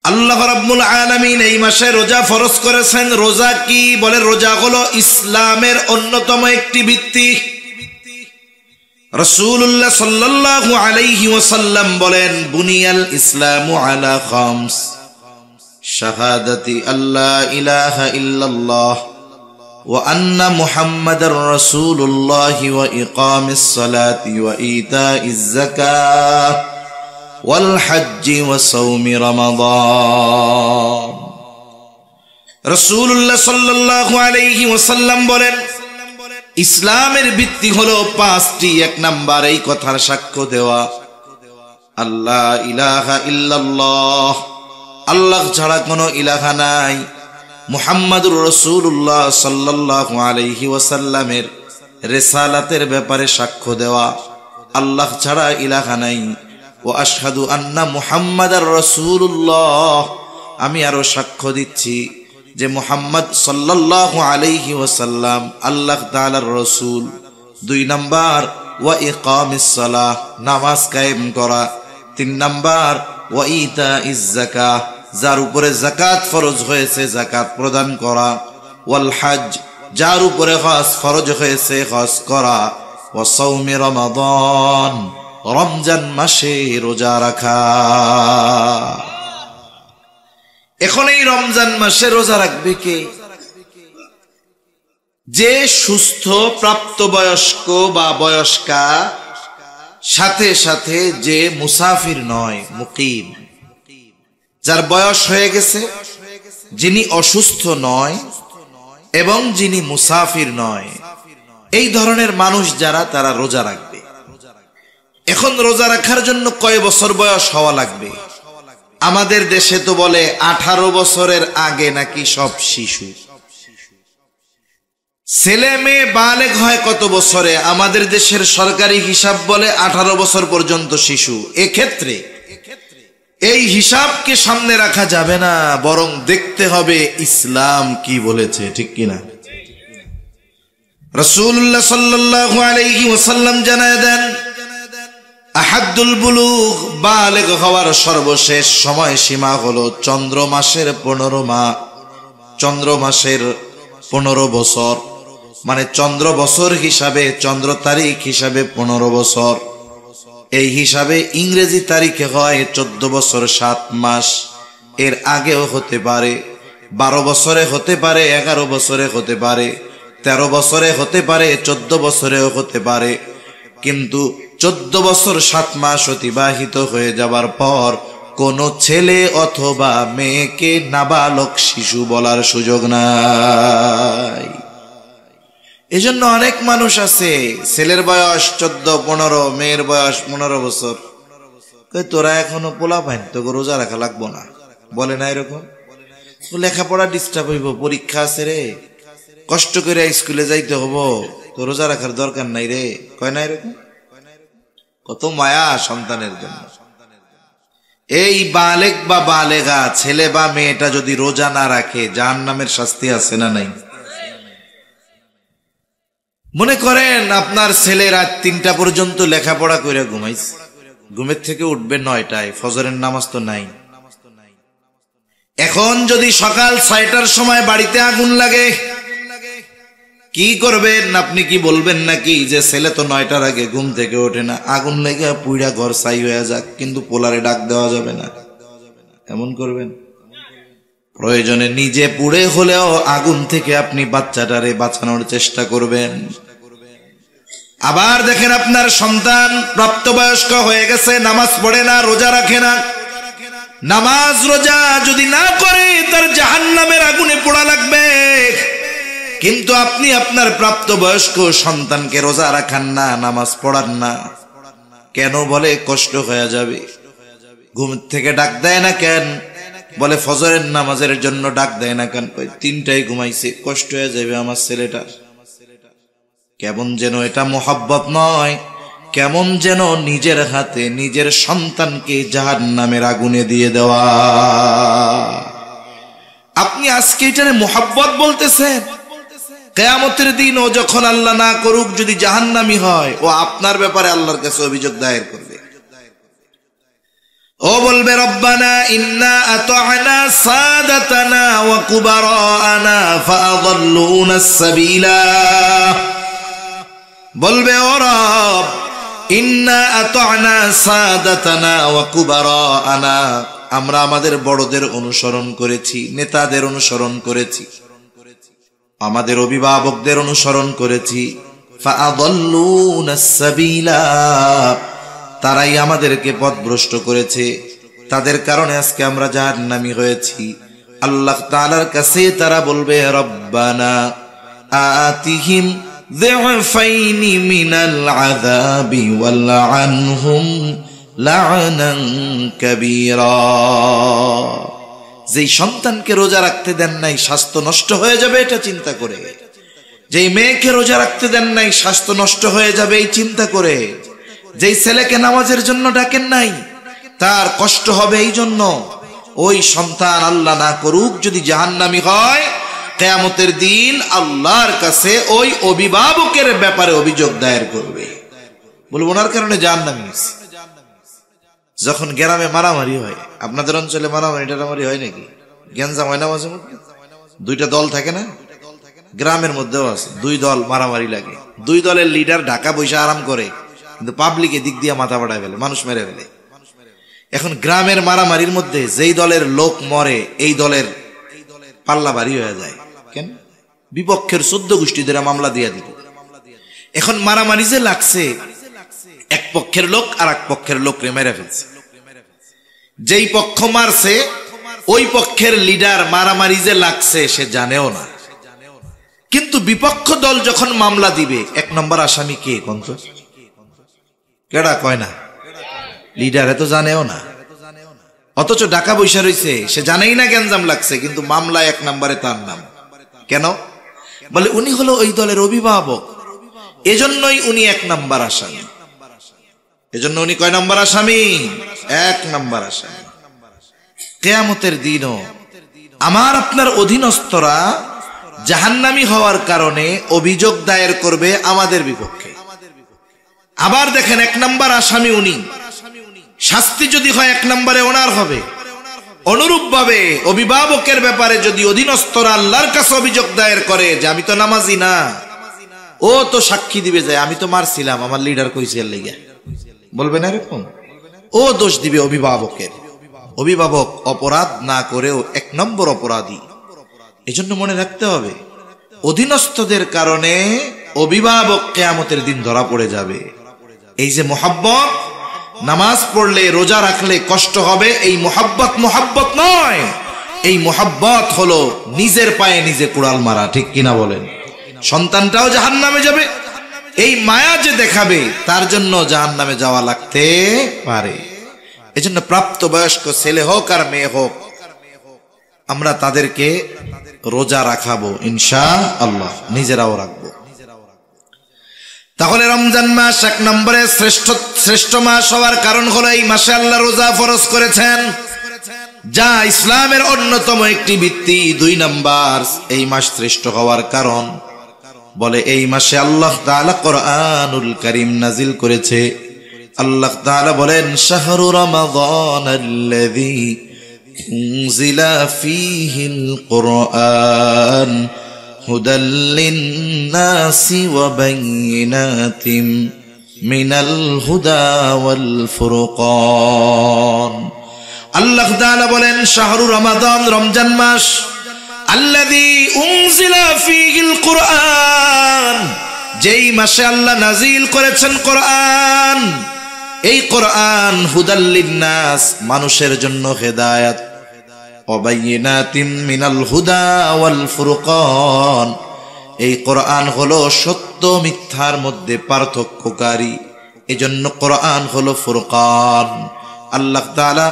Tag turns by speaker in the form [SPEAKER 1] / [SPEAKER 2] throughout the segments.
[SPEAKER 1] আল্লাহ রাব্বুল আলামিন এই মাসে রোজা ফরজ করেছেন। রোজা কি? বলে রোজা হলো ইসলামের অন্যতম একটি ভিত্তি। রাসূলুল্লাহ সাল্লাল্লাহু আলাইহি ওয়াসাল্লাম বলেন, বুনিয়াল ইসলামু আলা খামস, শাহাদাতি আল্লা ইলাহা ইল্লাল্লাহ ওয়া আন্না মুহাম্মাদার রাসূলুল্লাহ ওয়া ইকামিস সালাতি ওয়া ইতাইজ যাকাহ ওয়াল হজ্জি ওয়া সাওমি রমাদান। রাসূলুল্লাহ সাল্লাল্লাহু আলাইহি ওয়াসাল্লাম বলেন, ইসলামের ভিত্তি হলো পাঁচটি। এক নাম্বার, এই কথার সাক্ষ্য দেওয়া, আল্লাহ ইলাহা ইল্লাল্লাহ, আল্লাহ ছাড়া কোনো ইলাহা নাই। মুহাম্মাদুর রাসূলুল্লাহ সাল্লাল্লাহু আলাইহি ওয়াসাল্লামের রিসালাতের ব্যাপারে সাক্ষ্য দেওয়া, আল্লাহ ছাড়া ইলাহা নাই। ও আশহাদু আন্না মুহাম্মাদার রাসূলুল্লাহ, আমি আরো সাক্ষ্য দিচ্ছি যে মুহাম্মদ সাল্লাল্লাহু আলাইহি ওয়াসাল্লাম আল্লাহ তাআলার রাসূল। দুই নাম্বার, ওয়া ইকামিস সালাহ, নামাজ কায়েম করা। তিন নাম্বার, ওয়া ইতাইজ যাকাহ, যার উপরে যাকাত ফরজ হয়েছে যাকাত প্রদান করা। ওয়াল হজ, যার উপরে হজ ফরজ হয়েছে হজ করা। ওয়া সাওমি রমাদান, রমজান মাসে রোজা রাখা। এখন এই রমজান মাসে রোজা রাখবে কে? যে সুস্থ প্রাপ্তবয়স্ক বা বয়স্কা, সাথে সাথে যে মুসাফির নয়, মুকিম, যার বয়স হয়ে গেছে, যিনি অসুস্থ নয় এবং যিনি মুসাফির নয়, এই ধরনের মানুষ যারা, তারা রোজা রাখবে। এখন রোজা রাখার জন্য কয় বছর বয়স হওয়া লাগবে? আমাদের দেশে তো বলে 18 বছরের আগে নাকি সব শিশু। ছেলে মেয়ে বালেগ হয় কত বছরে? আমাদের দেশের সরকারি হিসাব বলে 18 বছর পর্যন্ত শিশু। এক্ষেত্রে এই হিসাবকে সামনে রাখা যাবে না, বরং দেখতে হবে ইসলাম কি বলেছে, ঠিক কিনা? রাসূলুল্লাহ সাল্লাল্লাহু আলাইহি ওয়াসাল্লাম জানায় দেন, আহাদুল বুলুগ, বালেগ হওয়ার সর্বশেষ সময় সীমা হলো চন্দ্র মাসের 15 মাস, চন্দ্র মাসের 15 বছর, মানে চন্দ্র বছর হিসাবে, চন্দ্র তারিখ হিসাবে 15 বছর। এই হিসাবে ইংরেজি তারিখে হয় 14 বছর 7 মাস। এর আগেও হতে পারে, 12 বছরে হতে পারে, 11 বছরে হতে পারে, 13 বছরে হতে পারে, 14 বছরেও হতে পারে। কিন্তু 14 বছর 7 মাস অতিবাহিত হয়ে যাবার পর কোন ছেলে অথবা মেয়েকে নাবালক শিশু বলার সুযোগ নাই। এজন্য অনেক মানুষ আছে, ছেলের বয়স 14-15, মেয়ের বয়স 15 বছর, তোরা এখনো পোলা পাইন, তোকে রোজা রাখা লাগবো না, বলে না এরকম? লেখাপড়া ডিস্টার্ব হইব, পরীক্ষা আছে রে, কষ্ট করে স্কুলে যাইতে হবো, তো রোজা রাখার দরকার নাই রে, কয় না এরকম? কত মায়া সন্তানের জন্য। এই বালেগ বা বালেগা ছেলে বা মেয়েটা যদি রোজা না রাখে, জাহান্নামের শাস্তি আছে না নাই? মনে করেন আপনার ছেলে রাত 3টা পর্যন্ত লেখাপড়া করে ঘুমাইছে, ঘুমের থেকে উঠবে 9টায়, ফজরের নামাজ তো নাই। এখন যদি সকাল 6টার সময় বাড়িতে আগুন লাগে, কি করবেন? আপনি কি বলবেন নাকি যে ছেলে তো 9টার আগে ঘুম থেকে ওঠে না, আগুন লেগে পুইড়া ঘর ছাই হয়ে যাক, কিন্তু পোলারে ডাক দেওয়া যাবে না, এমন করবেন? প্রয়োজনে নিজে পুড়ে হলেও আগুন থেকে আপনি বাচ্চাটারে বাঁচানোর চেষ্টা করবেন। আবার দেখেন আপনার সন্তান প্রাপ্তবয়স্ক হয়ে গেছে, নামাজ পড়ে না, রোজা রাখে না। নামাজ রোজা যদি না করে তার জাহান্নামের আগুনে পোড়া লাগবে। কিন্তু আপনি আপনার প্রাপ্তবয়স্ক সন্তানকে রোজা রাখান না, নামাজ পড়ান না, কেন? বলে কষ্ট হয়ে যাবে। ঘুম থেকে ডাক দেয় না কেন? বলে ফজরের নামাজের জন্য ডাক দেয় না কেন? 3টায় ঘুমাইছে, কষ্ট হয়ে যাবে আমার ছেলেটার। কেমন যেন এটা মোহাব্বত নয়, কেমন যেন নিজের হাতে নিজের সন্তানকে জাহান্নামের আগুনে দিয়ে দেওয়া। আপনি আজকে এটারে মোহাব্বত বলতেছেন, কিয়ামতের দিন ও যখন আল্লাহ না করুক যদি জাহান্নামী হয়, ও আপনার ব্যাপারে আল্লাহর কাছে অভিযোগ দায়ের করবে। ও বলবে রব্বানা ইন্না আতা'না সাদাতানা ওয়া কুবারানা ফাআযাল্লুনা আস-সাবিলা। বলবে ও রব ইন্না আতা'না সাদাতানা ওয়া কুবারানা, আমরা আমাদের বড়দের অনুসরণ করেছি, নেতাদের অনুসরণ করেছি, আমাদের অভিভাবকদের অনুসরণ করেছি। ফাআযাল্লুনা আস-সাবিলা, তারাই আমাদেরকে পথভ্রষ্ট করেছে, তাদের কারণে আজকে আমরা জাহান্নামী হয়েছি। আল্লাহ তাআলার কাছে তারা বলবে রব্বানা আতিহিম যিফাইনি মিনাল আযাবি ওয়ালআনহুম লা'নান কাবীরা। যেই সন্তানকে রোজা রাখতে দেন নাই স্বাস্থ্য নষ্ট হয়ে যাবে এটা চিন্তা করে, যেই মেয়েকে রোজা রাখতে দেন নাই স্বাস্থ্য নষ্ট হয়ে যাবে এই চিন্তা করে, যেই ছেলেকে নামাজের জন্য ডাকেন নাই তার কষ্ট হবে এই জন্য, ওই সন্তান আল্লাহ না করুক যদি জাহান্নামী হয়, কিয়ামতের দিন আল্লাহর কাছে ওই অভিভাবকের ব্যাপারে অভিযোগ দায়ের করবে, বলবো ওনার কারণে জাহান্নামী হয়েছে। যখন গ্রামে মারামারি হয়, আপনাদের অঞ্চলে মারামারি টারামারি হয় নাকি? গ্যাঞ্জাম হয় না মাঝে মধ্যে? দুইটা দল থাকে না, গ্রামের মধ্যেও আছে, দুই দল মারামারি লাগে, দুই দলের লিডার ঢাকা বৈশা আরাম করে, কিন্তু পাবলিক এদিক দিয়ে মাথা ফাটায় ফেলে, মানুষ মেরে ফেলে। এখন গ্রামের মারামারির মধ্যে যেই দলের লোক মরে এই দলের পাল্লা ভারী হয়ে যায়। কেন? বিপক্ষের 14 গোষ্ঠী ধরে মামলা দিয়ে দিব। এখন মারামারি যে লাগছে, এক পক্ষের লোক আর এক পক্ষের লোকরে মেরে ফেলছে। যেই পক্ষ মারছে ওই পক্ষের লিডার মারামারি যে লাগছে সে জানেও না, কিন্তু বিপক্ষ দল যখন মামলা দিবে 1 নম্বর আসামি কে কোনতো? কেডা কয় না? লিডারে তো জানেও না, অথচ ঢাকা বৈশা রইছে, সে জানেই না গ্যাঞ্জাম লাগছে, কিন্তু মামলা 1 নম্বরে তার নাম। কেন? বলে উনি হলো ওই দলের অভিভাবক, এজন্যই উনি 1 নম্বর আসামি। এজন্য উনি কয় নম্বর আসামি? 1 নম্বর আসামি। কিয়ামতের দিনও আমার আপনার অধীনস্থরা জাহান্নামী হওয়ার কারণে অভিযোগ দায়ের করবে আমাদের বিপক্ষে। আবার দেখেন 1 নম্বর আসামি উনি, শাস্তি যদি হয় 1 নম্বরে ওনার হবে। অনুরূপ ভাবে অভিভাবকের ব্যাপারে যদি অধীনস্থরা আল্লাহর কাছে অভিযোগ দায়ের করে যে আমি তো নামাজি না, ও তো সাক্ষী দিবে যে আমি তো মারছিলাম, আমার লিডার কইছে এর লাগা, বলবে না এরকম? ও দোষ দিবে অভিভাবকের। অভিভাবক অপরাধ না করেও 1 নম্বর অপরাধী। এজন্য মনে রাখতে হবে অধীনস্থদের কারণে অভিভাবক কিয়ামতের দিন ধরা পড়ে যাবে। এই যে মোহাব্বত, নামাজ পড়লে রোজা রাখলে কষ্ট হবে, এই মোহাব্বত মোহাব্বত নয়, এই মোহাব্বত হলো নিজের পায়ে নিজে কুড়াল মারা। ঠিক কিনা বলেন? সন্তানটাও জাহান্নামে যাবে, এই মায়া যে দেখাবে তার জন্য জাহান্নামে যাওয়া লাগতে পারে। এজন্য প্রাপ্তবয়স্ক ছেলে হোক আর মেয়ে হোক আমরা তাদেরকে রোজা রাখাবো ইনশাআল্লাহ, নিজেরাও রাখবো। তাহলে রমজান মাস 1 নম্বরে শ্রেষ্ঠ মাস হওয়ার কারণ হলো এই মাসে আল্লাহ রোজা ফরজ করেছেন, যা ইসলামের অন্যতম একটি ভিত্তি। 2 নম্বর এই মাস শ্রেষ্ঠ হওয়ার কারণ বলে এই মাসে আল্লাহ তাআলা কোরআনুল কারীম নাজিল করেছে। আল্লাহ তাআলা বলেন শাহরু রমাদানাল্লাযী উনজিলা ফীহিল কুরআন হুদাল লিন-নাসি ওয়া বাইয়িনাতিম মিনাল হুদা ওয়াল ফুরকান। আল্লাহ তাআলা বলেন শাহরু রমাদান, রমজান মাস, আল্লাযী উনজিলা ফীহিল কুরআন, যেই মাসে আল্লাহ নাজিল করেছেন কোরআন। এই কোরআন হুদাল লিন-নাস, মানুষের জন্য হেদায়েত, ওয়া বাইয়িনাতিম মিনাল হুদা ওয়াল ফুরকান, এই কোরআন হলো সত্য মিথ্যার মধ্যে পার্থক্যকারী, এজন্য কোরআন হলো ফুরকান। আল্লাহ তাআলা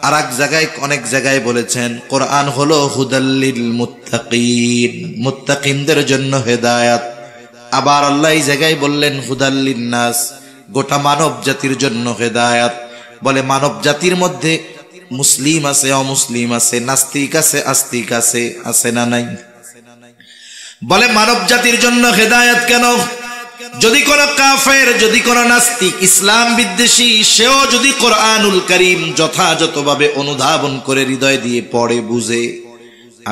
[SPEAKER 1] আর এক জায়গায় অনেক জায়গায় বলেছেন কোরআন হলো হুদাল লিল মুত্তাকিন, মুত্তাকিনদের জন্য হেদায়েত। আবার আল্লাহ এই জায়গায় বললেন হুদাল লিন-নাস, গোটা মানব জাতির জন্য হেদায়েত। বলে মানব জাতির মধ্যে মুসলিম আছে, অমুসলিম আছে, নাস্তিক আছে, আস্তিক আছে, আছে না নাই? বলে মানব জাতির জন্য হেদায়েত কেন? যদি কোন কাফের, যদি কোন নাস্তিক, ইসলাম বিদ্বেষী, সেও যদি কোরআনুল কারীম যথাযথভাবে অনুধাবন করে হৃদয় দিয়ে পড়ে বুঝে,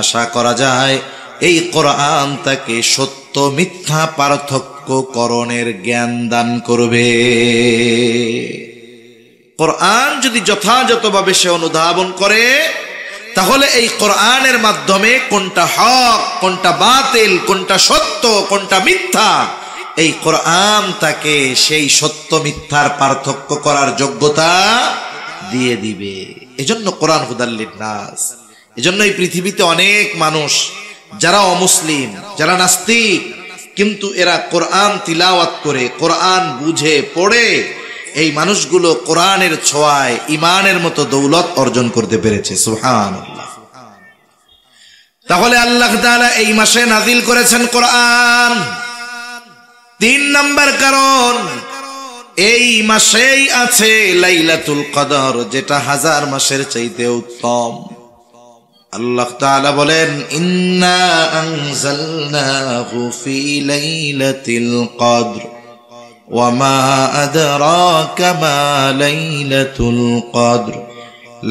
[SPEAKER 1] আশা করা যায় এই কোরআন তাকে সত্য মিথ্যা পার্থক্য করণের জ্ঞান দান করবে। কোরআন যদি যথাযথভাবে সে অনুধাবন করে, তাহলে এই কোরআনের মাধ্যমে কোনটা হক, কোনটা বাতিল, কোনটা সত্য, কোনটা মিথ্যা, এই কোরআন তাকে সেই সত্য মিথ্যার পার্থক্য করার যোগ্যতা দিয়ে দিবে। এজন্য কোরআন হুদাল লিন্নাস। এজন্য এই পৃথিবীতে অনেক মানুষ যারা অমুসলিম, যারা নাস্তিক, কিন্তু এরা কোরআন তিলাওয়াত করে, কোরআন বুঝে পড়ে, এই মানুষগুলো কোরআনের ছোঁয়ায় ঈমানের মতো দৌলত অর্জন করতে পেরেছে। সুবহানাল্লাহ। তাহলে আল্লাহ তাআলা এই মাসে নাজিল করেছেন কোরআন। 3 নাম্বার কারণ, এই মাসেই আছে লাইলাতুল কদর, যেটা 1000 মাসের চাইতে উত্তম। আল্লাহ তাআলা বলেন, ইন্না আনজালনাহু ফি লাইলাতিল কদর ওয়া মা আদরাকা মা লাইলাতুল কদর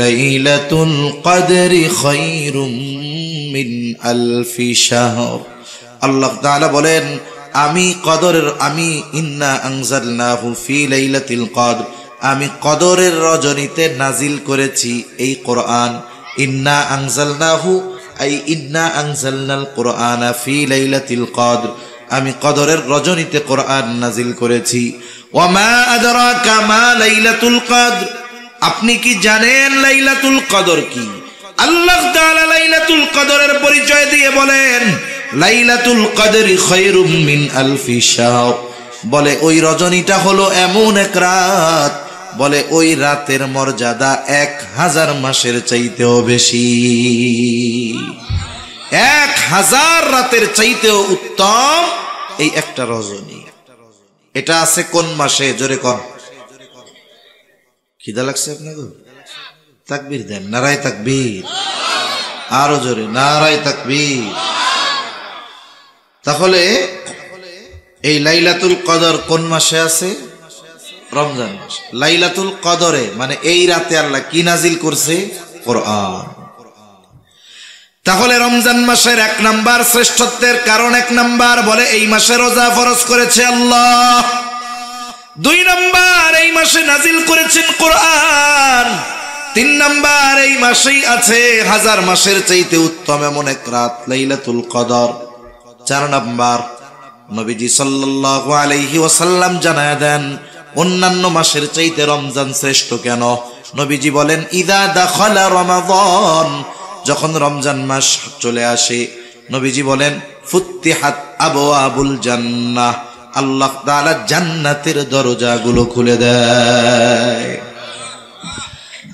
[SPEAKER 1] লাইলাতুল কদরি খায়রুম মিন আলফি শাহর। আল্লাহ তাআলা বলেন, আমি ইন্না আনজালনাহু ফি লাইলাতিল কদর, আমি কদরের রজনীতে নাজিল করেছি এই কোরআন। ইন্না আনজালনাহু আই ইন্না আনজালনাল কোরআনা ফি লাইলাতিল কদর, আমি কদরের রজনীতে কোরআন নাজিল করেছি। ওয়া মা আদরাকা মা লাইলাতুল কদর, আপনি কি জানেন লাইলাতুল কদর কি? আল্লাহ তাআলা লাইলাতুল কদরের পরিচয় দিয়ে বলেন, লাইলাতুল কদরি খায়রুম মিন আলফি শাহর, বলে ওই রজনীটা হলো এমন এক রাত, বলে ওই রাতের মর্যাদা 1000 মাসের চাইতেও বেশি, 1000 রাতের চাইতেও উত্তম এই একটা রজনী। এটা আছে কোন মাসে? জোরে কোন। খিদা লাগছে আপনাদের? তাকবীর দেন, নারায়ে তাকবীর। আরো জোরে, নারায়ে তাকবীর। তাহলে এই লাইলাতুল কদর কোন মাসে আছে? রমজান মাস। লাইলাতুল কদরে মানে এই রাতে আল্লাহ কি নাজিল করছে? কোরআন। তাহলে রমজান মাসের 1 নাম্বার শ্রেষ্ঠত্বের কারণ, 1 নাম্বার বলে এই মাসে রোজা ফরজ করেছে আল্লাহ। 2 নাম্বার এই মাসে নাজিল করেছেন কোরআন। 3 নাম্বার এই মাসেই আছে 1000 মাসের চাইতে উত্তম এমন এক রাত লাইলাতুল কদর। 4 নাম্বার, নবীজি সাল্লাল্লাহু আলাইহি ওয়াসাল্লাম জানায় দেন অন্যান্য মাসের চাইতে রমজান শ্রেষ্ঠ কেন। নবীজি বলেন, ইদা দাখালা রমাদান, যখন রমজান মাস চলে আসে, নবীজি বলেন, ফুত্তিহাত আবওয়াবুল জান্নাহ, আল্লাহ তাআলা জান্নাতের দরজাগুলো খুলে দেয়।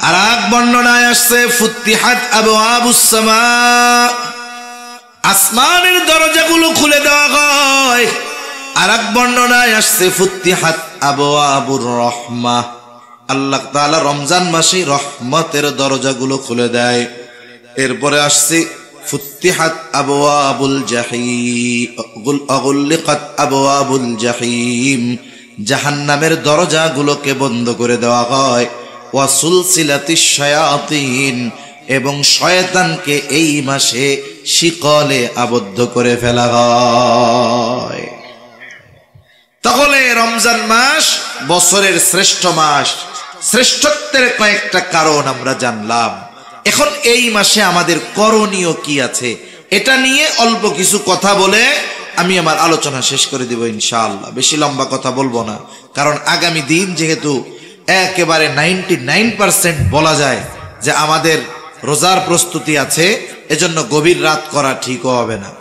[SPEAKER 1] আর এক বর্ণনায় আসছে, ফুত্তিহাত আবওয়াবুস সামা, আসমানের দরজাগুলো খুলে দেওয়া হয়। আর এক বর্ণনায় আসছে, ফুত্তিহাত আবওয়াবুর রাহমাহ, আল্লাহ তাআলা রমজান মাসে রহমতের দরজাগুলো খুলে দেয়। এরপরে আসছে, ফুত্তিহাত আবওয়াবুল জাহিম, আগুল্লিকাত আবওয়াবুল জাহিম, জাহান্নামের দরজাগুলোকে বন্ধ করে দেওয়া হয়। ওয়া সুলসিলাতিশ শায়াতিন, এবং শয়তানকে এই মাসে শিকলে আবদ্ধ করে ফেলা হয়। তাহলে রমজান মাস বছরের শ্রেষ্ঠ মাস। শ্রেষ্ঠত্বের কয়েকটা কারণ আমরা জানলাম। এখন এই মাসে আমাদের করণীয় কি আছে, এটা নিয়ে অল্প কিছু কথা বলে আমি আমার আলোচনা শেষ করে দেব ইনশাআল্লাহ। বেশি লম্বা কথা বলবো না, কারণ আগামী দিন যেহেতু একেবারে 99% বলা যায় যে আমাদের রোজার প্রস্তুতি আছে, এজন্য গভীর রাত করা ঠিক হবে না।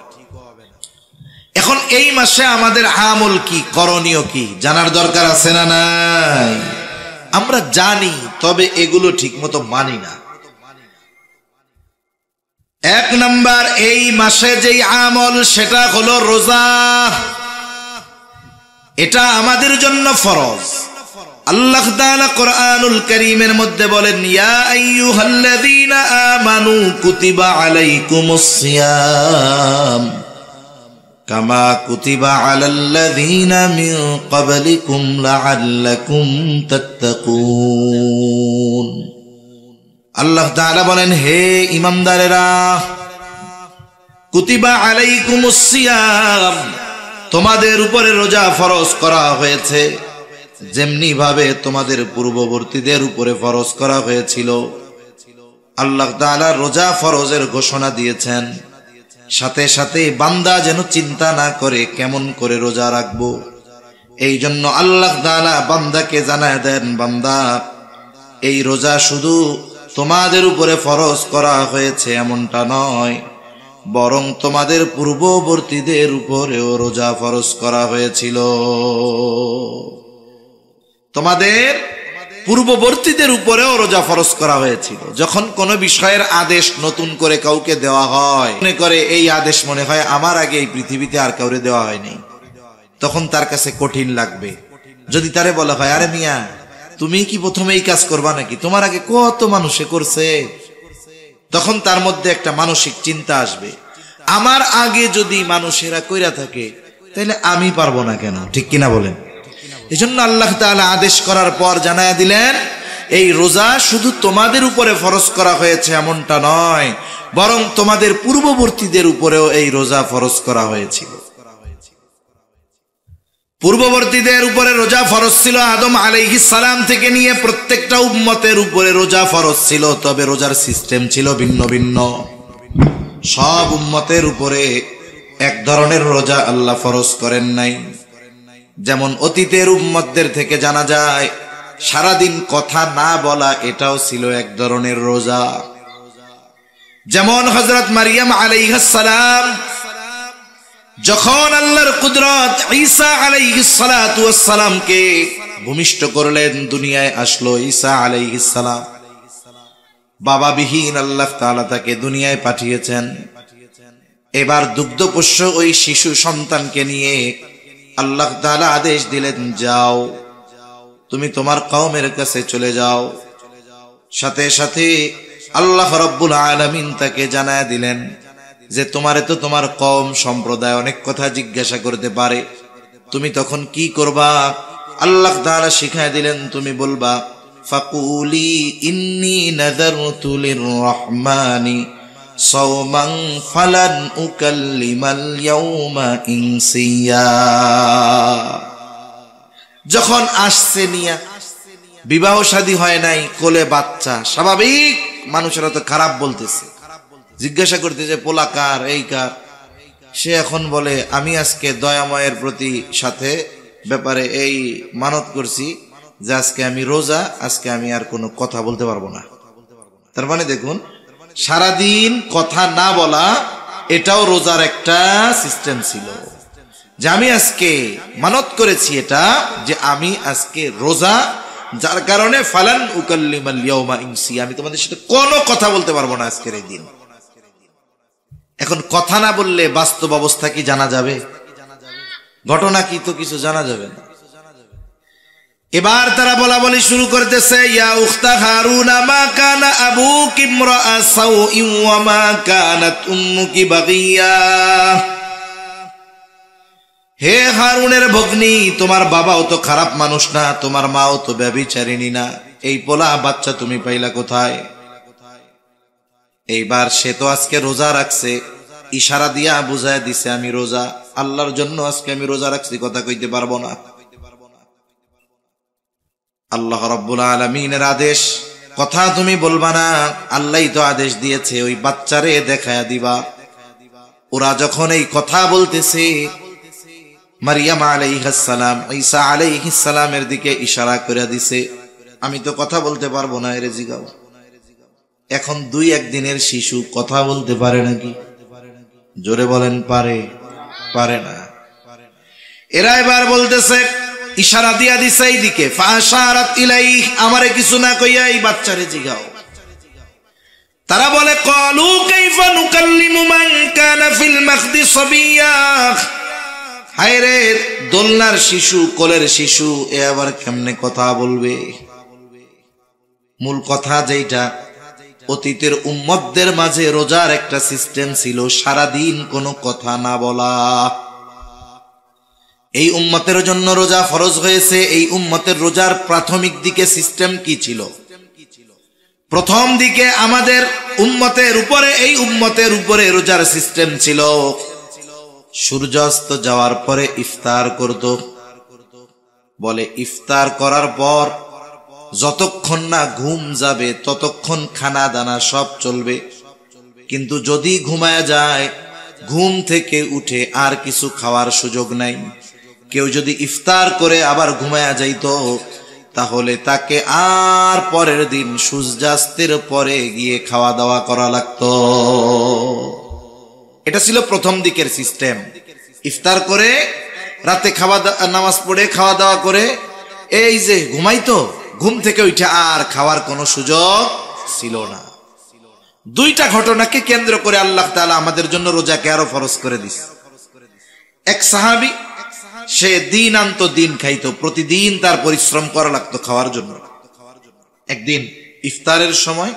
[SPEAKER 1] এখন এই মাসে আমাদের আমল কি, করণীয় কি, জানার দরকার আছে না নাই? আমরা জানি, তবে এগুলো ঠিক মতো মানি না। 1 নাম্বার, এই মাসে যেই আমল সেটা হলো রোজা। এটা আমাদের জন্য ফরজ। আল্লাহ তাআলা কোরআনুল কারীমের মধ্যে বলেন, ইয়া আইয়ুহাল্লাযীনা আমানু কুতিবা আলাইকুমুস সিয়াম কামা কুতিবা আলাল্লাযীনা মিন ক্বাবলিকুম লাআল্লাকুম তাত্তাকুন। আল্লাহ তাআলা বলেন, হে ঈমানদারেরা, কুতিবা আলাইকুমুস সিয়াম, তোমাদের উপরে রোজা ফরজ করা হয়েছে যেমনি ভাবে তোমাদের পূর্ববর্তীদের উপরে ফরজ করা হয়েছিল। আল্লাহ তাআলা রোজা ফরজের ঘোষণা দিয়েছেন, সাথে সাথে বান্দা যেন চিন্তা না করে কেমন করে রোজা রাখবো। এই জন্য আল্লাহ তাআলা বান্দাকে জানায় দেন, বান্দা এই রোজা শুধু তোমাদের উপরে ফরজ করা হয়েছে এমনটা নয়, বরং তোমাদের পূর্ববর্তীদের উপরেও রোজা ফরজ করা হয়েছিল। তোমাদের পূর্ববর্তীদের উপরেও রোজা ফরজ করা হয়েছিল। যখন কোনো বিষয়ের আদেশ নতুন করে কাউকে দেওয়া হয়, মনে করে এই আদেশ মনে হয় আমার আগে এই পৃথিবীতে আর কাউরে দেওয়া হয়নি, তখন তার কাছে কঠিন লাগবে। যদি তারে বলা হয়, আরে মিয়া তুমি কি প্রথমে এই কাজ করবা নাকি, তোমার আগে কত মানুষে করছে, তখন তার মধ্যে একটা মানসিক চিন্তা আসবে, আমার আগে যদি মানুষেরা কইরা থাকে তাহলে আমি পারবো না কেন? ঠিক কিনা বলেন? এজন্য আল্লাহ তাআলা আদেশ করার পর জানায়া দিলেন, এই রোজা শুধু তোমাদের উপরে ফরজ করা হয়েছে এমনটা নয়, বরং তোমাদের পূর্ববর্তীদের উপরেও এই রোজা ফরজ করা হয়েছিল। পূর্ববর্তীদের উপরে রোজা ফরজ ছিল, আদম আলাইহিস সালাম থেকে নিয়ে প্রত্যেকটা উম্মতের উপরে রোজা ফরজ ছিল, তবে রোজার সিস্টেম ছিল ভিন্ন ভিন্ন। সব উম্মতের উপরে এক ধরনের রোজা আল্লাহ ফরজ করেন নাই। যেমন অতীতের উম্মতদের থেকে জানা যায়, সারাদিন কথা না বলা এটাও ছিল এক ধরনের রোজা। যেমন হযরত মারিয়াম আলাইহিস সালাম যখন আল্লাহর কুদরত ঈসা আলাইহিস সালাতু ওয়াস সালামকে ভূমিষ্ঠ করলেন, দুনিয়ায় আসলো ঈসা আলাইহিস সালাম, বাবাবিহীন আল্লাহ তাআলা তাকে দুনিয়ায় পাঠিয়েছেন। এবার দুগ্ধপোষ্য ওই শিশু সন্তানকে নিয়ে আল্লাহ তাআলা আদেশ দিলেন, যাও তুমি তোমার কওমের কাছে চলে যাও। সাথে সাথে আল্লাহ রাব্বুল আলামিন তাকে জানায় দিলেন যে তোমারে তো তোমার কওম সম্প্রদায় অনেক কথা জিজ্ঞাসা করতে পারে, তুমি তখন কি করবা? আল্লাহ তাআলা শিখায় দিলেন, তুমি বলবা, ফাকুলি ইন্নী নাযারতু লির-রাহমানি সাওমান ফালান উকাল্লিমাল ইয়াওমা ইনসিয়া। যখন আসছে নিয়া, বিবাহ শাদী হয় নাই, কোলে বাচ্চা, স্বাভাবিক মানুষেরা তো খারাপ বলতেছে, জিজ্ঞাসা করতেছে পোলা কার, এই কার। সে এখন বলে, আমি আজকে দয়াময়ের প্রতি সাথে ব্যাপারে এই মানত করছি যে আজকে আমি রোজা, আজকে আমি আর কোনো কথা বলতে পারবো না। তার মানে দেখুন, সারাদিন কথা না বলা এটাও রোজার একটা সিস্টেম ছিল, যে আমি আজকে মানত করেছি এটা, যে আমি আজকে রোজা, যার কারণে ফালান উকাল্লিমাল ইয়াওমা ইনসিয়া, আমি তোমাদের সাথে কোনো কথা বলতে পারবো না আজকের এই দিন। এখন কথা না বললে বাস্তব অবস্থা কি জানা যাবে? ঘটনা কি তো কিছু জানা যাবে না। এবার তারা বলা বলি শুরু করতেছে, ইয়া উখতা হারুনা মা কানা আবুকি ইমরাআ সাউইন ওয়া মা কানাত উম্মুকি বাগিয়া। হে হারুনের ভগ্নী, তোমার বাবাও তো খারাপ মানুষ না, তোমার মাও তো ব্যভিচারিণী না, এই পোলা বাচ্চা তুমি পাইলা কোথায়? এইবার সে তো আজকে রোজা রাখছে, ইশারা দিয়া বুঝায় দিছে আমি রোজা, আল্লাহর জন্য আজকে আমি রোজা রাখছি, কথা কইতে পারবো না। আল্লাহ রাব্বুল আলামিনের আদেশ, কথা তুমি বলবা না, আল্লাহই তো আদেশ দিয়েছে ওই বাচ্চারে দেখায়া দিবা। ওরা যখন এই কথা বলতেছে, মারিয়াম আলাইহিস সালাম ঈসা আলাইহিস সালামের দিকে ইশারা করে দিছে, আমি তো কথা বলতে পারবো না, এরে জিগাও। এখন 2-1 দিনের শিশু কথা বলতে পারে নাকি? জোরে বলেন, পারে? পারে না। এরা এবার বলতেছে, ইশারা দিয়া দিছে এইদিকে, ফাশারাত ইলাইহি, আমারে কিছু না কইয়া এই বাচ্চারে জিগাও। তারা বলে, ক্বালু কাইফা নুকাল্লিমু মান কানা ফিল মাখদি সাবিয়্যা। হায় রে, দোলনার শিশু, কোলের শিশু, এ আবার কেমনে কথা বলবে? মূল কথা যেটা, অতীতের উম্মতদের মাঝে রোজার একটা সিস্টেম ছিল, সারাদিন কোনো কথা না বলা। এই উম্মতের জন্য রোজা ফরজ হয়েছে। এই উম্মতের রোজার প্রাথমিক দিকে সিস্টেম কি ছিল? প্রথম দিকে আমাদের উম্মতের উপরে, এই উম্মতের উপরে রোজার সিস্টেম ছিল সূর্যাস্ত যাওয়ার পরে ইফতার করত। বলে ইফতার করার পর যতক্ষণ না ঘুম যাবে ততক্ষণ খানা দানা সব চলবে, কিন্তু যদি ঘুমায়া যায় ঘুম থেকে উঠে আর কিছু খাওয়ার সুযোগ নাই। কেউ যদি ইফতার করে আবার ঘুমায়া যাইত তাহলে তাকে আর পরের দিন সূর্যাস্তের পরে গিয়ে খাওয়া দাওয়া করা লাগতো। এটা ছিল প্রথম দিকের সিস্টেম। ইফতার করে রাতে নামাজ পড়ে খাওয়া দাওয়া করে এই যে ঘুমাইতো, ঘুম থেকে উঠে আর খাওয়ার কোনো সুযোগ ছিল না। দুইটা ঘটনাকে কেন্দ্র করে আল্লাহ তাআলা আমাদের জন্য রোজাকে আরো ফরজ করে দিছে। এক সাহাবী, সে দিন আনতো দিন খাইতো, প্রতিদিন তার পরিশ্রম করা লাগতো খাওয়ার জন্য। একদিন ইফতারের সময়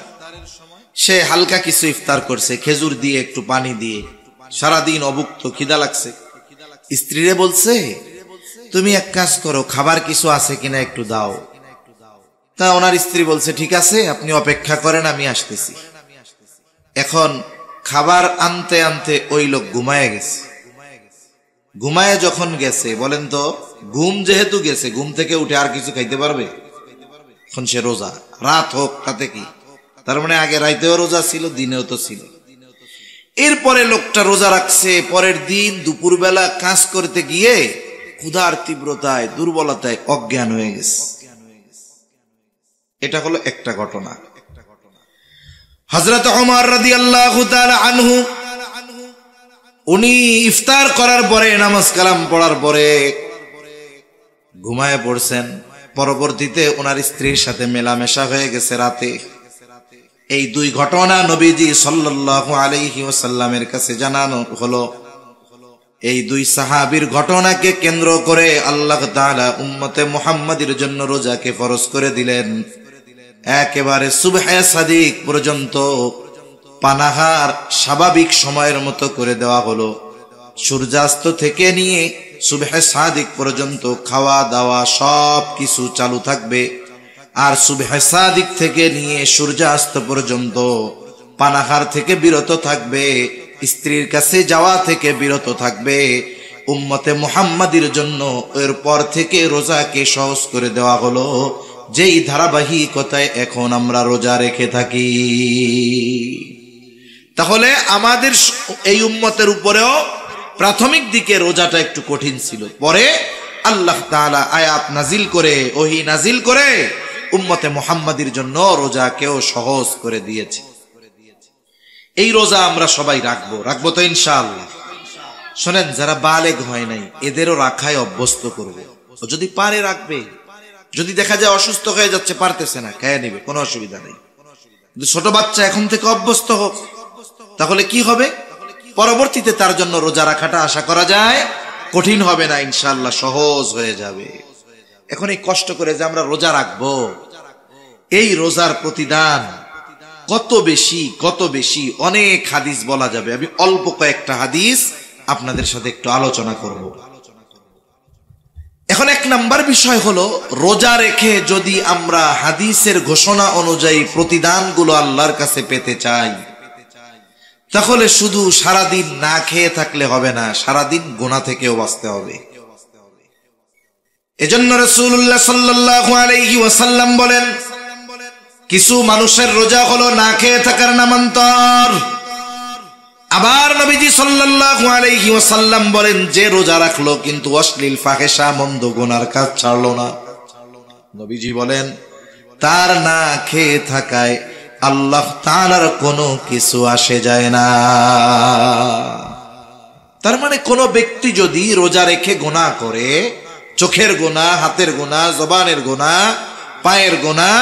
[SPEAKER 1] সে হালকা কিছু ইফতার করছে, খেজুর দিয়ে একটু পানি দিয়ে। সারাদিন অভুক্ত, খিদা লাগছে। স্ত্রীরে বলছে, তুমি এক কাজ করো, খাবার কিছু আছে কিনা একটু দাও। তা ওনার স্ত্রী বলছে, ঠিক আছে আপনি অপেক্ষা করেন, আমি আসতেছি। এখন খাবার আনতে আনতে ওই লোক ঘুমায় গেছে। ঘুমায় যখন গেছে, বলেন তো ঘুম যেহেতু গেছে, ঘুম থেকে উঠে আর কিছু খাইতে পারবে? এখন সে রোজা, রাত হোক তাতে কি, তার মানে আগে রাইতেও রোজা ছিল, দিনেও তো ছিল। এরপরে লোকটা রোজা রাখছে, পরের দিন দুপুরবেলা কাজ করতে গিয়ে ক্ষুধার তীব্রতায় দুর্বলতায় অজ্ঞান হয়ে গেছে। এটা হলো একটা ঘটনা। হযরত ওমর রাদিয়াল্লাহু তাআলা আনহু, উনি ইফতার করার পরে নামাজ কালাম পড়ার পরে ঘুমায় পড়ছেন। পরবর্তীতে ওনার স্ত্রীর সাথে মেলামেশা হয়ে গেছে রাতে। এই দুই ঘটনা নবীজি সাল্লাল্লাহু আলাইহি ওয়াসাল্লামের কাছে জানানো হলো। এই দুই সাহাবীর ঘটনাকে কেন্দ্র করে আল্লাহ তাআলা উম্মতে মুহাম্মাদের জন্য রোজাকে ফরজ করে দিলেন। একেবারে সুবহে সাদিক পর্যন্ত পানাহার স্বাভাবিক সময়ের মতো করে দেওয়া হলো। সূর্যাস্ত থেকে নিয়ে সুবহে সাদিক পর্যন্ত খাওয়া দাওয়া সব কিছু চালু থাকবে। আর সুবহে সাদিক থেকে নিয়ে সূর্যাস্ত পর্যন্ত পানাহার থেকে বিরত থাকবে, স্ত্রীর কাছে যাওয়া থেকে বিরত থাকবে। উম্মতে মুহাম্মাদের জন্য এরপর থেকে রোজাকে সহজ করে দেওয়া হলো, যেই ধারাবাহিকতায় এখন আমরা রোজা রেখে থাকি। তাহলে আমাদের এই উম্মতের উপরেও প্রাথমিক দিকে রোজাটা একটু কঠিন ছিল। পরে আল্লাহ তাআলা আয়াত নাজিল করে, ওহী নাজিল করে উম্মতে মুহাম্মাদের জন্য রোজাকেও সহজ করে দিয়েছে। এই রোজা আমরা সবাই রাখবো তো ইনশাআল্লাহ। শোনেন, যারা বালেগ হয় নাই এদেরও রাখায় অভ্যস্ত করব। যদি পারে রাখবে, যদি দেখা যায় অসুস্থ হয়ে যাচ্ছে, পারতেছে না, খেয়ে নেবে, কোনো অসুবিধা নেই। কিন্তু ছোট বাচ্চা এখন থেকে অভ্যস্ত হোক, তাহলে কি হবে? পরবর্তীতে তার জন্য রোজা রাখাটা আশা করা যায় কঠিন হবে না, ইনশাআল্লাহ সহজ হয়ে যাবে। এখন এই কষ্ট করে যে আমরা রোজা রাখবো, এই রোজার প্রতিদান কত বেশি অনেক হাদিস বলা যাবে। আমি অল্প কয়েকটা হাদিস আপনাদের সাথে একটু আলোচনা করব। এখন এক নাম্বার বিষয় হলো, রোজা রেখে যদি আমরা হাদিসের ঘোষণা অনুযায়ী প্রতিদানগুলো আল্লাহর কাছে পেতে চাই, তাহলে শুধু সারাদিন না খেয়ে থাকলে হবে না, সারাদিন গুনাহ থেকেও বাঁচতে হবে। এজন্য রাসূলুল্লাহ সাল্লাল্লাহু আলাইহি ওয়াসাল্লাম বলেন, কিছু মানুষের রোজা হলো না খেয়ে থাকার নামান্তর। আবার নবীজি সাল্লাল্লাহু আলাইহি ওয়াসাল্লাম বলেন, যে রোজা রাখলো কিন্তু অশ্লীল ফাহেশা মন্দ গুনার কাজ ছাড়লো না, নবীজি বলেন তার না খেয়ে থাকায় আল্লাহ তাআলার কোনো কিছু আসে যায় না। তার মানে কোনো ব্যক্তি যদি রোজা রেখে গুনাহ করে, চোখের গুনাহ, হাতের গুনাহ, জবানের গুনাহ, পায়ের গুনাহ,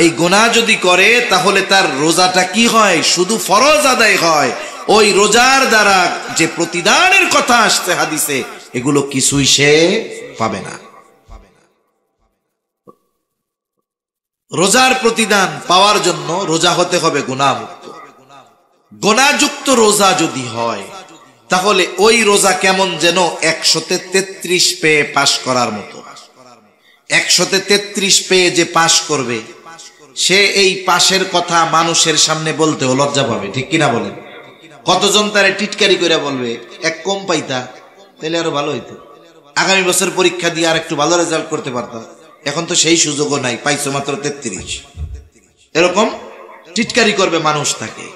[SPEAKER 1] এই গুনাহ যদি করে তাহলে তার রোজাটা কি হয়? শুধু ফরজ আদায় হয়। ওই রোজার দ্বারা যে প্রতিদানের কথা আসছে হাদিসে, এগুলো কিছুই সে পাবে না। রোজার প্রতিদান পাওয়ার জন্য রোজা হতে হবে গুনাহমুক্ত। গুনাহযুক্ত রোজা যদি হয় তাহলে ওই রোজা কেমন যেন 133 পেয়ে পাশ করার মতো। 133 পেয়ে যে পাশ করবে, সে এই পাশের কথা মানুষের সামনে বলতেও লজ্জা পাবে, ঠিক কিনা বলেন? কতজন তারে টিটকারি করে বলবে, এক কম পাইতা তাহলে আরো ভালো হইতো, আগামী বছর পরীক্ষা দিয়ে আর একটু ভালো রেজাল্ট করতে পারতাম, এখন তো সেই সুযোগও নাই, পাইছো মাত্র 33। এরকম টিটকারি করবে মানুষ তাকে।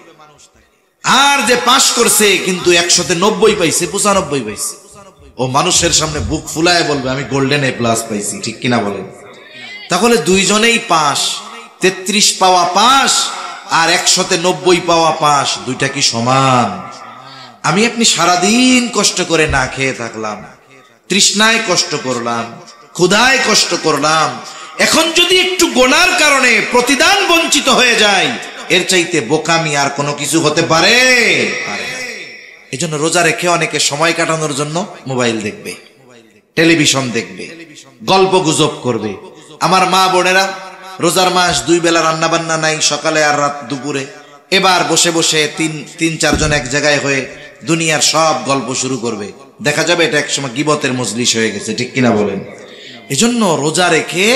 [SPEAKER 1] আর যে পাশ করছে কিন্তু 190 পাইছে, 95 পাইছে, ও মানুষের সামনে বুক ফুলায় বলবে আমি গোল্ডেন A+ পাইছি, ঠিক কিনা বলেন? তাহলে দুইজনেই পাস, 33 পাওয়া পাস আর 190 পাওয়া পাস, দুইটা কি সমান? আমি আপনি সারাদিন কষ্ট করে না খেয়ে থাকলাম, তৃষ্ণায় কষ্ট করলাম, ক্ষুধায় কষ্ট করলাম, এখন যদি একটু গোনার কারণে প্রতিদান বঞ্চিত হয়ে যায়, এর চাইতে বোকামি আর কোনো কিছু হতে পারে? এই জন্য রোজা রেখে অনেকে সময় কাটানোর জন্য মোবাইল দেখবে, টেলিভিশন দেখবে, গল্প গুজব করবে। আমার মা বোনেরা, রোজার মাস 2 বেলা রান্না বান্না নাই, সকালে আর রাত দুপুরে, এবার বসে বসে তিন চারজন এক জায়গায় হয়ে দুনিয়ার সব গল্প শুরু করবে। দেখা যাবে এটা একসময় গীবতের মজলিস হয়ে গেছে, ঠিক কিনা বলেন? এজন্য রোজা রেখে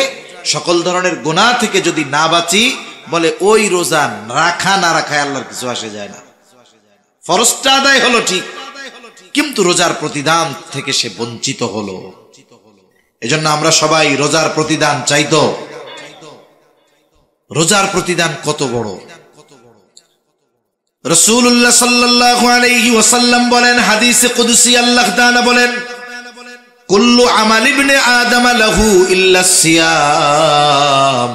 [SPEAKER 1] সকল ধরনের গুনাহ থেকে যদি না বাঁচি, বলে ওই রোজা রাখা না রাখায় আল্লাহর কিছু আসে যায় না, ফরজটা আদায় হলো ঠিক, কিন্তু রোজার প্রতিদান থেকে সে বঞ্চিত হলো। এজন্য আমরা সবাই রোজার প্রতিদান চাইতো। রোজার প্রতিদান কত বড়! রাসূলুল্লাহ সাল্লাল্লাহু আলাইহি ওয়াসাল্লাম বলেন, হাদিসে কুদসি আল্লাহ তাআলা বলেন, কুল্লু আমাল ইবনে আদম লাহু ইল্লা সিয়াম।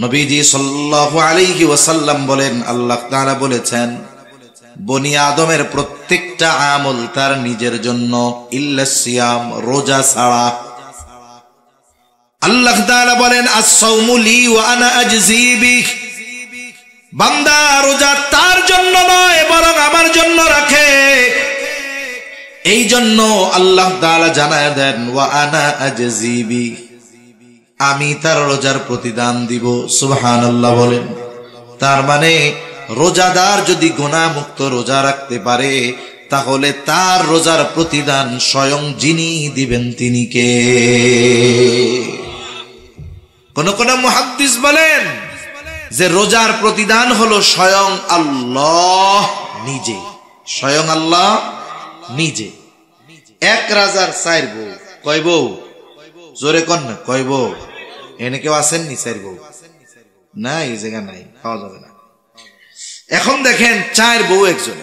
[SPEAKER 1] নবীজি সাল্লাল্লাহু আলাইহি ওয়াসাল্লাম বলেন, আল্লাহ তাআলা বলেছেন, বনি আদমের প্রত্যেকটা আমল তার নিজের জন্য, ইল্লা সিয়াম, রোজা ছাড়া। আল্লাহ তাআলা বলেন, আস-সাওমু লি ওয়া আনা আজজি বিহ। বান্দা রোজা তার জন্য নয়, বরং আমার জন্য রাখে। এই জন্য আল্লাহ তাআলা জানায় দেন, ওয়া আনা আজজি বিহ, আমি তার রোজার প্রতিদান দিব। সুবহানাল্লাহ বলেন। তার মানে রোজাদার যদি গুনাহ মুক্ত রোজা রাখতে পারে, তাহলে তার রোজার প্রতিদান স্বয়ং যিনি দিবেন তিনি কে? কোন কোন মুহাদ্দিস বলেন যে রোজার প্রতিদান হলো স্বয়ং আল্লাহ নিজে, স্বয়ং আল্লাহ নিজে। এক রাজার 4 বউ। কয় বউ? জোরে কন না, কয় বউ? এনে কেউ আসেননি 4 বউ? না, এই জায়গা নাই, পাওয়া যাবে না। এখন দেখেন 4 বউ একজন।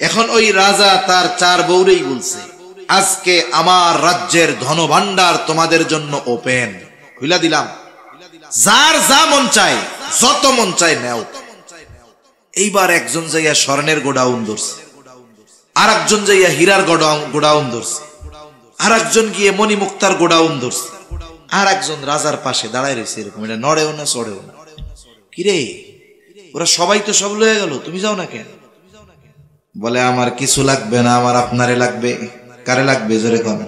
[SPEAKER 1] এখন ওই রাজা তার 4 বউরেই বলছে, আজকে আমার রাজ্যের ধনভাণ্ডার তোমাদের জন্য ওপেন, খুলে দিলাম, যার যা মন চায়, যত মন চায় নেও। এইবার একজন যাইয়া স্বর্ণের গোডাউন ধরছে, আর একজন যাইয়া হীরার গোডাউন ধরছে, আর একজন গিয়ে মণিমুক্তার গোডাউন ধরছে, আর একজন রাজার পাশে দাঁড়ায় রয়েছে, এরকম, এটা নড়েও না চড়েও না। কিরে, ওরা সবাই তো সব লয়ে গেল, তুমি যাও না কেন? বলে, আমার কিছু লাগবে না, আমার আপনারে লাগবে। কারে লাগবে? জোরে কোন।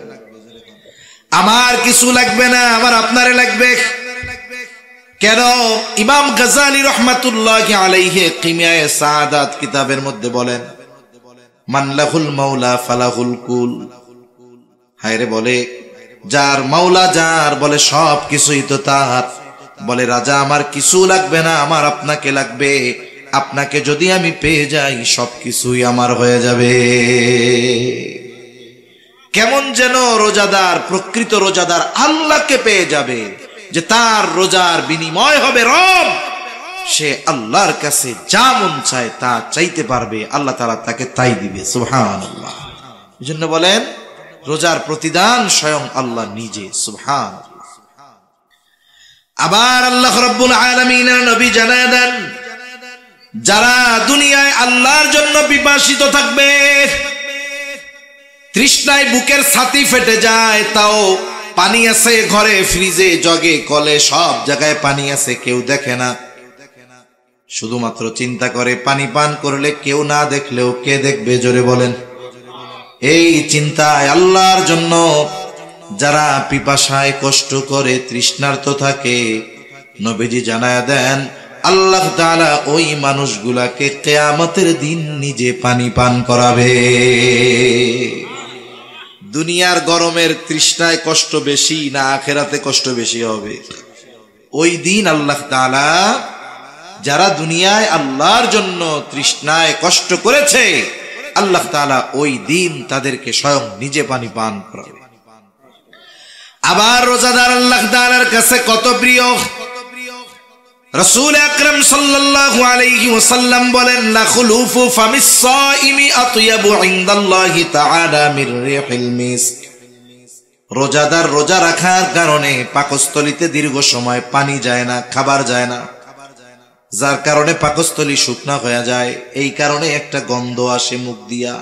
[SPEAKER 1] আমার কিছু লাগবে না, আমার আপনারে লাগবে। কেন? ইমাম গাজ্জালী রাহমাতুল্লাহি আলাইহি কিমিয়ায়ে সাআদাত কিতাবের মধ্যে বলেন, মান লাহুল মাওলা ফালাহুল কুল। হায়রে, বলে যার মাওলা যার, বলে সব কিছুই তো তার। বলে রাজা, আমার কিছু লাগবে না, আমার আপনাকে লাগবে। আপনাকে যদি আমি পেয়ে যাই, সবকিছুই আমার হয়ে যাবে। কেমন যেন রোজাদার, প্রকৃত রোজাদার আল্লাহকে পেয়ে যাবে, যে তার রোজার বিনিময় হবে রব। সে আল্লাহর কাছে যা মন চায় তা চাইতে পারবে, আল্লাহ তাআলা তাকে তাই দিবে। সুবহানাল্লাহ। এজন্য বলেন, রোজার প্রতিদান স্বয়ং আল্লাহ নিজে। সুবহানাল্লাহ। আবার আল্লাহ রাব্বুল আলামিনের নবী জানায় দেন, যারা দুনিয়ায় আল্লাহর জন্য পিপাসিত থাকবে, তৃষ্ণায় বুকের ছাতি ফেটে যায়, তাও পানি আছে ঘরে, ফ্রিজে, জগে, কলে, সব জায়গায় পানি আছে, কেউ দেখে না। শুধুমাত্র চিন্তা করে, পানি পান করলে কেউ না দেখলেও কে দেখবে? জোরে বলেন। এই চিন্তায় আল্লাহর জন্য যারা পিপাসায় কষ্ট করে, তৃষ্ণার্ত থাকে, নবীজি জানায়া দেন, আল্লাহ তাআলা ওই মানুষগুলাকে কিয়ামতের দিন নিজে পানি পান করাবে। দুনিয়ার গরমের তৃষ্ণায় কষ্ট বেশি না আখিরাতে কষ্ট বেশি হবে? ওই দিন আল্লাহ তাআলা যারা দুনিয়ায় আল্লাহর জন্য তৃষ্ণায় কষ্ট করেছে, আল্লাহ তাআলা ওই দিন তাদেরকে স্বয়ং নিজে পানি পান করাবে। আবার রোজাদার আল্লাহ তাআলার কাছে কত প্রিয়। রাসূল আকরাম সাল্লাল্লাহু আলাইহি ওয়াসাল্লাম বলেন, লা খুলুফু ফামিস সাইমি আতয়াবু ইনদাল্লাহি তাআলা মির রিহিল মিস্ক। রোজাদার রোজা রাখার কারণে পাকস্থলীতে দীর্ঘ সময় পানি যায় না, খাবার যায় না, যার কারণে পাকস্থলী শুকনা হয়ে যায়। এই কারণে একটা গন্ধ আসে মুখ দিয়া।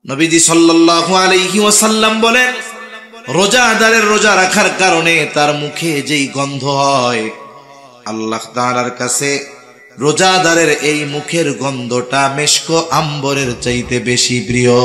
[SPEAKER 1] নবীজি সাল্লাল্লাহু আলাইহি ওয়াসাল্লাম বলেন, রোজাদারের রোজা রাখার কারণে তার মুখে যেই গন্ধ হয়, আল্লাহ তাআলার কাছে রোজাদারের এই মুখের গন্ধটা মেশক আম্বরের চাইতে বেশি প্রিয়।